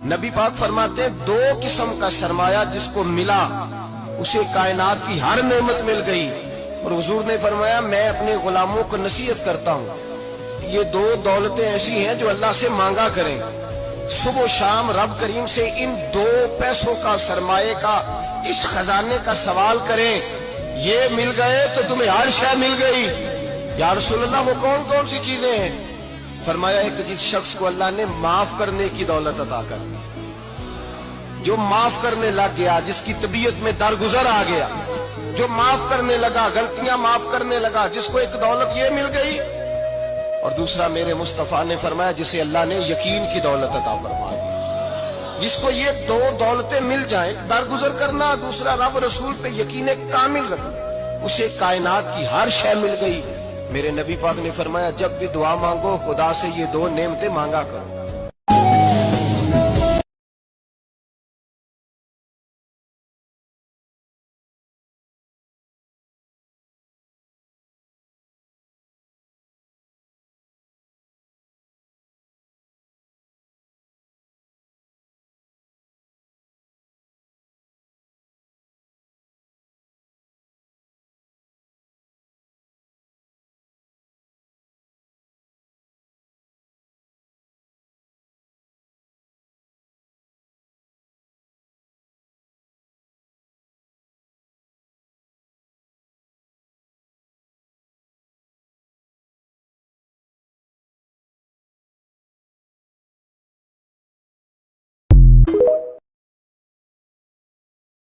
نبی پاک فرماتے ہیں دو قسم کا سرمایہ جس کو ملا اسے کائنات کی ہر نعمت مل گئی. اور حضور نے فرمایا میں اپنے غلاموں کو نصیحت کرتا ہوں یہ دو دولتیں ایسی ہیں جو اللہ سے مانگا کریں. صبح و شام رب کریم سے ان دو پیسوں کا سرمایہ کا اس خزانے کا سوال کریں. یہ مل گئے تو تمہیں ہر شے مل گئی. یا رسول اللہ وہ کون کون سی چیزیں ہیں؟ فرمایا ایک جس شخص کو اللہ نے معاف کرنے کی دولت عطا کر دی, جو معاف کرنے لگ گیا, جس کی طبیعت میں درگزر آ گیا, جو معاف کرنے لگا, غلطیاں معاف کرنے لگا, جس کو ایک دولت یہ مل گئی. اور دوسرا میرے مصطفیٰ نے فرمایا جسے اللہ نے یقین کی دولت عطا فرما دی. جس کو یہ دو دولتیں مل جائیں, ایک درگزر کرنا, دوسرا رب رسول پہ یقین کامل رکھنا, اسے کائنات کی ہر شے مل گئی. میرے نبی پاک نے فرمایا جب بھی دعا مانگو خدا سے یہ دو نعمتیں مانگا کرو.